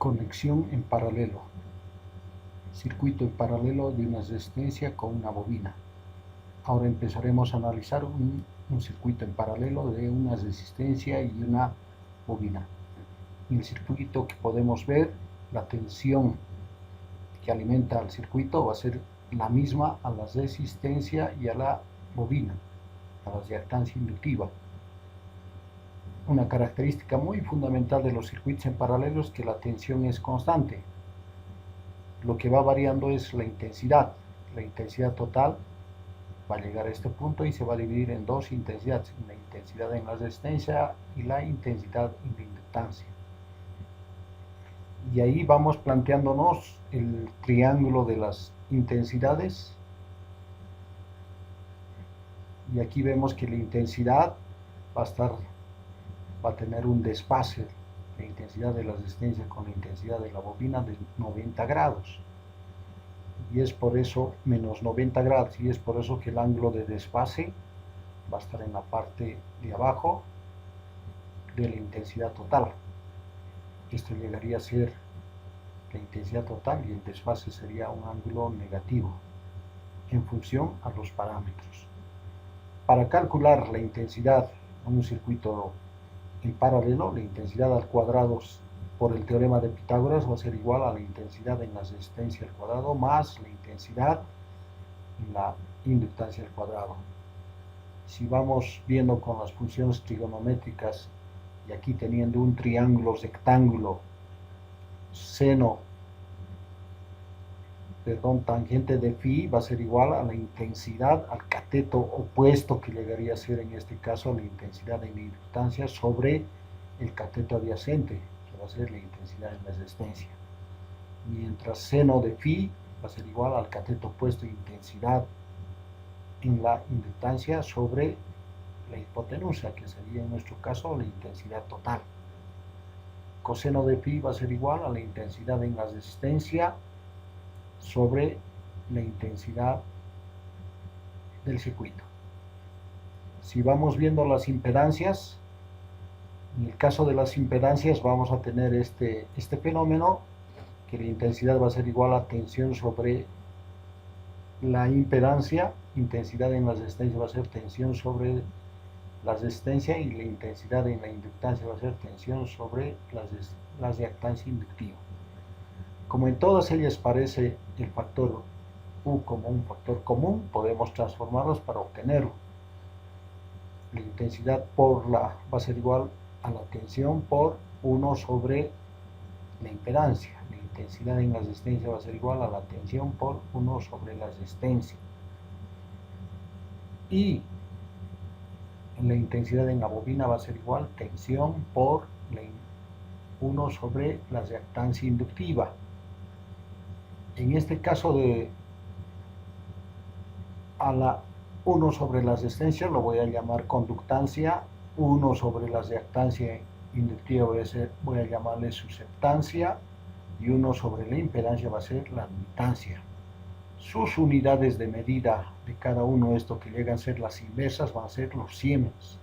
Conexión en paralelo. Circuito en paralelo de una resistencia con una bobina. Ahora empezaremos a analizar un circuito en paralelo de una resistencia y una bobina. En el circuito que podemos ver, la tensión que alimenta al circuito va a ser la misma a la resistencia y a la bobina, a la reactancia inductiva. Una característica muy fundamental de los circuitos en paralelo es que la tensión es constante. Lo que va variando es la intensidad. La intensidad total va a llegar a este punto y se va a dividir en dos intensidades, la intensidad en la resistencia y la intensidad en la inductancia. Y ahí vamos planteándonos el triángulo de las intensidades. Y aquí vemos que la intensidad va a tener un desfase, la intensidad de la resistencia con la intensidad de la bobina de 90 grados. Y es por eso menos 90 grados, y es por eso que el ángulo de desfase va a estar en la parte de abajo de la intensidad total. Esto llegaría a ser la intensidad total y el desfase sería un ángulo negativo en función a los parámetros. Para calcular la intensidad en un circuito en paralelo, la intensidad al cuadrado por el teorema de Pitágoras va a ser igual a la intensidad en la resistencia al cuadrado más la intensidad en la inductancia al cuadrado. Si vamos viendo con las funciones trigonométricas y aquí teniendo un triángulo rectángulo, tangente de phi va a ser igual a la intensidad al cateto opuesto, que llegaría a ser en este caso la intensidad en la inductancia sobre el cateto adyacente, que va a ser la intensidad en la resistencia. Mientras seno de phi va a ser igual al cateto opuesto, intensidad en la inductancia sobre la hipotenusa, que sería en nuestro caso la intensidad total. Coseno de phi va a ser igual a la intensidad en la resistencia sobre la intensidad del circuito. Si vamos viendo las impedancias, en el caso de las impedancias vamos a tener este fenómeno, que la intensidad va a ser igual a tensión sobre la impedancia, intensidad en la resistencia va a ser tensión sobre la resistencia y la intensidad en la inductancia va a ser tensión sobre la reactancia inductiva. Como en todas ellas parece el factor U como un factor común, podemos transformarlos para obtenerlo. La intensidad va a ser igual a la tensión por 1 sobre la impedancia. La intensidad en la resistencia va a ser igual a la tensión por 1 sobre la resistencia. Y la intensidad en la bobina va a ser igual a tensión por 1 sobre la reactancia inductiva. En este caso a la 1 sobre la resistencia lo voy a llamar conductancia, 1 sobre la reactancia inductiva voy a llamarle susceptancia y 1 sobre la impedancia va a ser la admitancia. Sus unidades de medida de cada uno de estos, que llegan a ser las inversas, van a ser los siemens.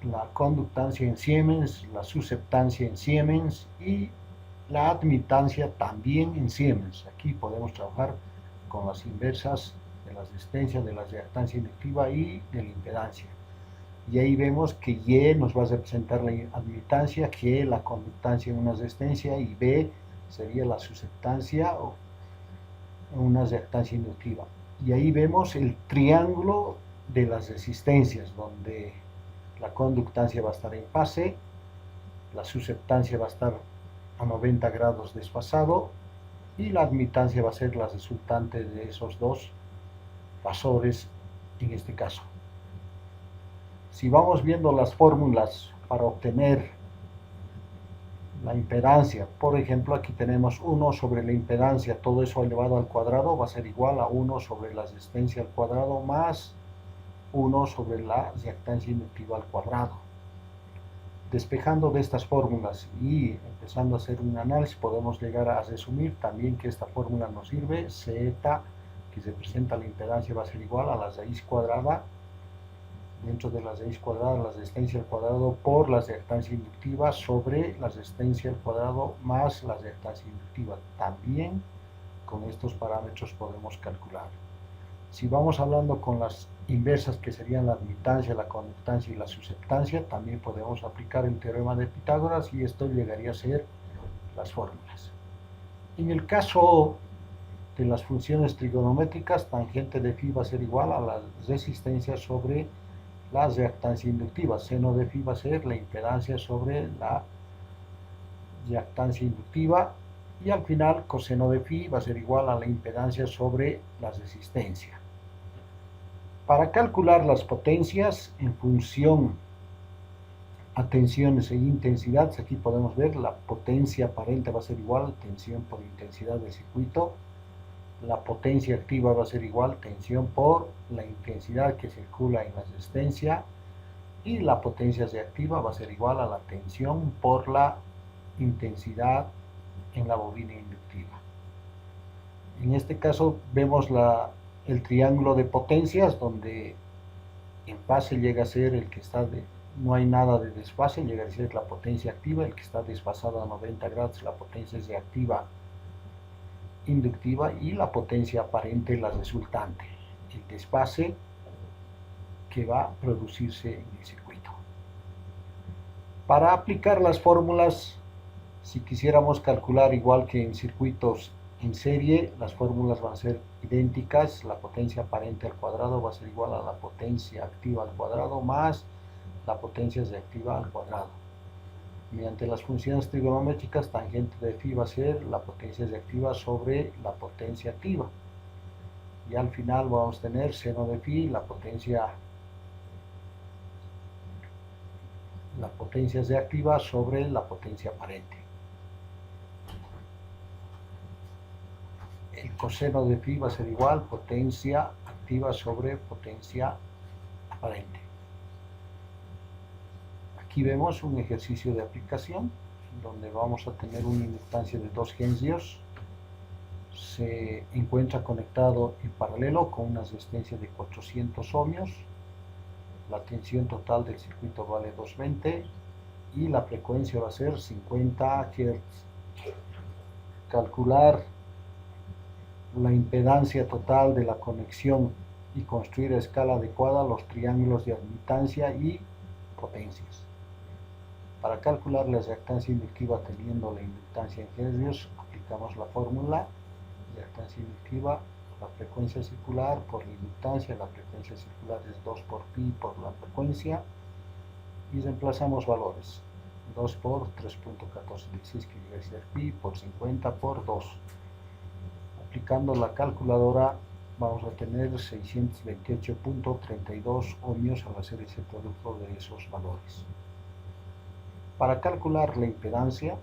La conductancia en siemens, la susceptancia en siemens y la admitancia también en siemens. Aquí podemos trabajar con las inversas de la resistencia, de la reactancia inductiva y de la impedancia. Y ahí vemos que Y nos va a representar la admitancia, G la conductancia en una resistencia y B sería la susceptancia o una reactancia inductiva. Y ahí vemos el triángulo de las resistencias, donde la conductancia va a estar en fase, la susceptancia va a estar a 90 grados desfasado y la admitancia va a ser la resultante de esos dos fasores en este caso. Si vamos viendo las fórmulas para obtener la impedancia, por ejemplo, aquí tenemos 1 sobre la impedancia, todo eso elevado al cuadrado va a ser igual a 1 sobre la resistencia al cuadrado más 1 sobre la reactancia inductiva al cuadrado. Despejando de estas fórmulas y empezando a hacer un análisis, podemos llegar a resumir también que esta fórmula nos sirve. Z, que representa la impedancia, va a ser igual a la raíz cuadrada dentro de la raíz cuadrada la resistencia al cuadrado por la reactancia inductiva sobre la resistencia al cuadrado más la reactancia inductiva. También con estos parámetros podemos calcular. Si vamos hablando con las inversas, que serían la admitancia, la conductancia y la susceptancia, también podemos aplicar el teorema de Pitágoras y esto llegaría a ser las fórmulas. En el caso de las funciones trigonométricas, tangente de phi va a ser igual a la resistencia sobre la reactancia inductiva. Seno de phi va a ser la impedancia sobre la reactancia inductiva. Y al final, coseno de phi va a ser igual a la impedancia sobre la resistencia. Para calcular las potencias en función a tensiones e intensidades, aquí podemos ver la potencia aparente va a ser igual a tensión por intensidad del circuito. La potencia activa va a ser igual a tensión por la intensidad que circula en la resistencia. Y la potencia reactiva va a ser igual a la tensión por la intensidad en la bobina inductiva. En este caso vemos el triángulo de potencias, donde en fase llega a ser el que está no hay nada de desfase, llega a ser la potencia activa, el que está desfasado a 90 grados, la potencia reactiva inductiva, y la potencia aparente, la resultante, el desfase que va a producirse en el circuito. Para aplicar las fórmulas, si quisiéramos calcular igual que en circuitos en serie, las fórmulas van a ser idénticas. La potencia aparente al cuadrado va a ser igual a la potencia activa al cuadrado más la potencia reactiva al cuadrado. Mediante las funciones trigonométricas, tangente de phi va a ser la potencia reactiva sobre la potencia activa. Y al final vamos a tener seno de phi, la potencia reactiva sobre la potencia aparente. El coseno de phi va a ser igual potencia activa sobre potencia aparente. Aquí vemos un ejercicio de aplicación donde vamos a tener una inductancia de 2 henrios. Se encuentra conectado en paralelo con una resistencia de 400 ohmios. La tensión total del circuito vale 220 y la frecuencia va a ser 50 Hz. Calcular la impedancia total de la conexión y construir a escala adecuada los triángulos de admitancia y potencias. Para calcular la reactancia inductiva teniendo la inductancia en hercios, aplicamos la fórmula: reactancia inductiva, la frecuencia circular por la inductancia. La frecuencia circular es 2 por pi por la frecuencia, y reemplazamos valores: 2 por 3.1416, que llega a ser pi, por 50 por 2. Aplicando la calculadora vamos a tener 628.32 ohmios al hacer ese producto de esos valores. Para calcular la impedancia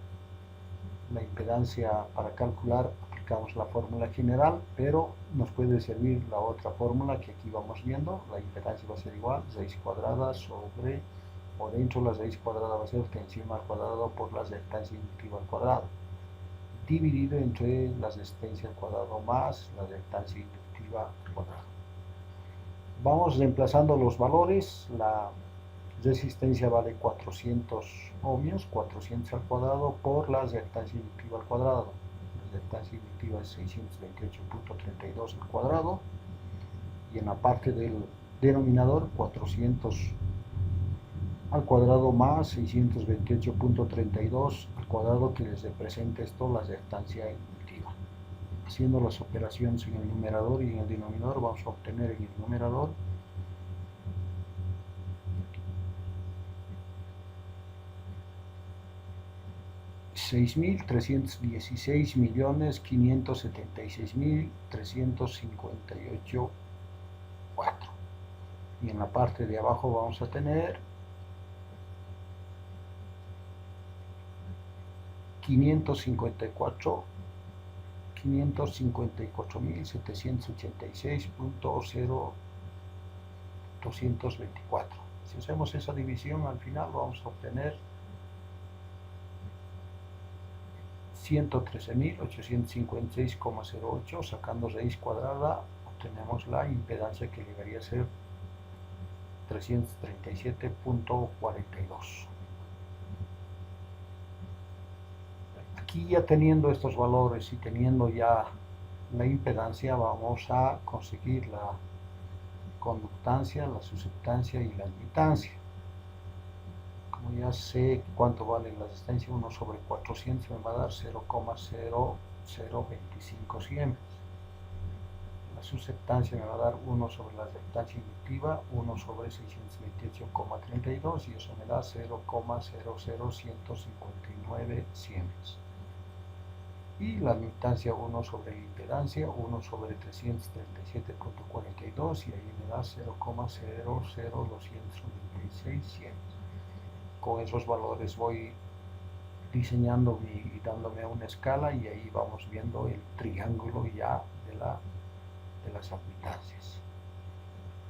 para calcular aplicamos la fórmula general, pero nos puede servir la otra fórmula que aquí vamos viendo. La impedancia va a ser igual raíz cuadrada sobre, o dentro de la raíz cuadrada va a ser tensión al cuadrado por la reactancia inductiva al cuadrado, dividido entre la resistencia al cuadrado más la reactancia inductiva al cuadrado. Vamos reemplazando los valores. La resistencia vale 400 ohmios, 400 al cuadrado por la reactancia inductiva al cuadrado. La reactancia inductiva es 628.32 al cuadrado, y en la parte del denominador 400 al cuadrado más 628.32 al cuadrado, que les representa esto la reactancia inductiva. Haciendo las operaciones en el numerador y en el denominador, vamos a obtener en el numerador 6.316.576.358,4, y en la parte de abajo vamos a tener 554.786.0224. Si hacemos esa división, al final vamos a obtener 113.856,08. Sacando raíz cuadrada obtenemos la impedancia, que llegaría a ser 337.42. Aquí ya teniendo estos valores y teniendo ya la impedancia, vamos a conseguir la conductancia, la susceptancia y la admitancia. Como ya sé cuánto vale la resistencia, 1 sobre 400 me va a dar 0,0025 siemens. La susceptancia me va a dar 1 sobre la reactancia inductiva, 1 sobre 628,32 y eso me da 0,00159 siemens. Y la admitancia 1 sobre la impedancia, 1 sobre 337.42 y ahí me da 0,00296 siemens. Con esos valores voy diseñando y dándome una escala y ahí vamos viendo el triángulo ya de las admitancias.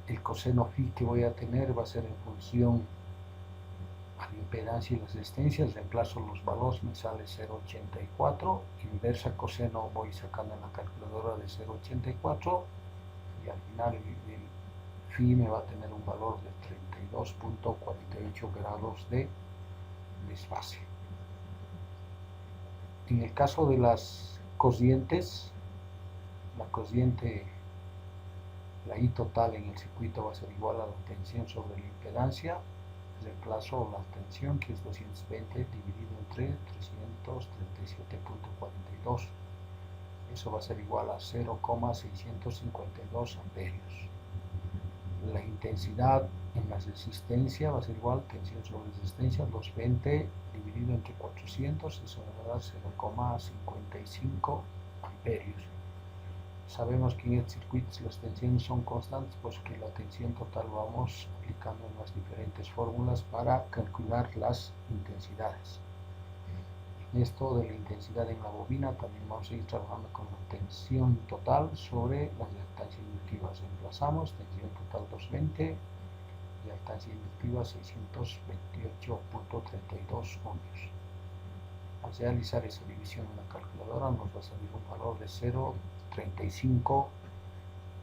El coseno phi que voy a tener va a ser en función a la impedancia y la resistencia. Reemplazo los valores, me sale 0,84, inversa coseno voy sacando en la calculadora de 0,84 y al final el phi me va a tener un valor de 32.48 grados de desfase. En el caso de las cocientes, la I total en el circuito va a ser igual a la tensión sobre la impedancia. Reemplazo la tensión, que es 220 dividido entre 337.42. Eso va a ser igual a 0,652 amperios. La intensidad en la resistencia va a ser igual tensión sobre resistencia 220 dividido entre 400, eso me va a dar 0,55 amperios. Sabemos que en estos circuitos las tensiones son constantes, pues que la tensión total vamos aplicando en las diferentes fórmulas para calcular las intensidades. En esto de la intensidad en la bobina también vamos a ir trabajando con la tensión total sobre las reactancias inductivas. Reemplazamos tensión total 220, reactancia inductiva 628.32 ohmios. Al realizar esa división en la calculadora nos va a salir un valor de 0,35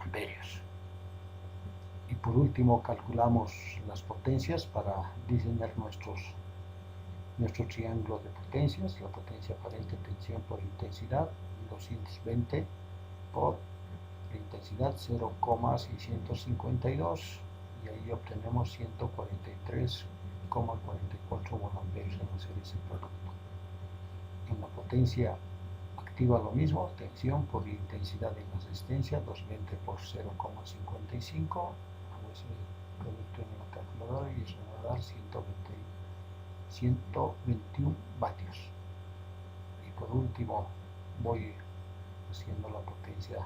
amperios. Y por último calculamos las potencias para diseñar nuestro triángulo de potencias. La potencia aparente, tensión por intensidad, 220 por la intensidad 0,652 y ahí obtenemos 143,44 voltamperios al hacer ese producto. En la potencia activa lo mismo, tensión por intensidad en la resistencia, 220 por 0,55, hago ese producto en la calculadora y eso me va a dar 121 vatios. Y por último voy haciendo la potencia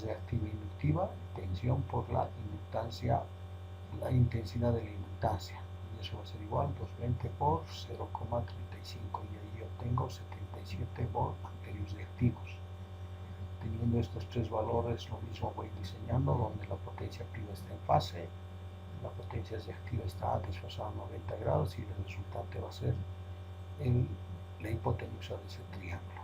reactiva e inductiva, tensión por la inductancia, la intensidad de la inductancia. Y eso va a ser igual 220 por 0,35 y ahí obtengo 77 voltamperios reactivos. Teniendo estos tres valores, lo mismo voy diseñando donde la potencia activa está en fase, la potencia reactiva está desfasada a 90 grados y el resultante va a ser la hipotenusa de ese triángulo.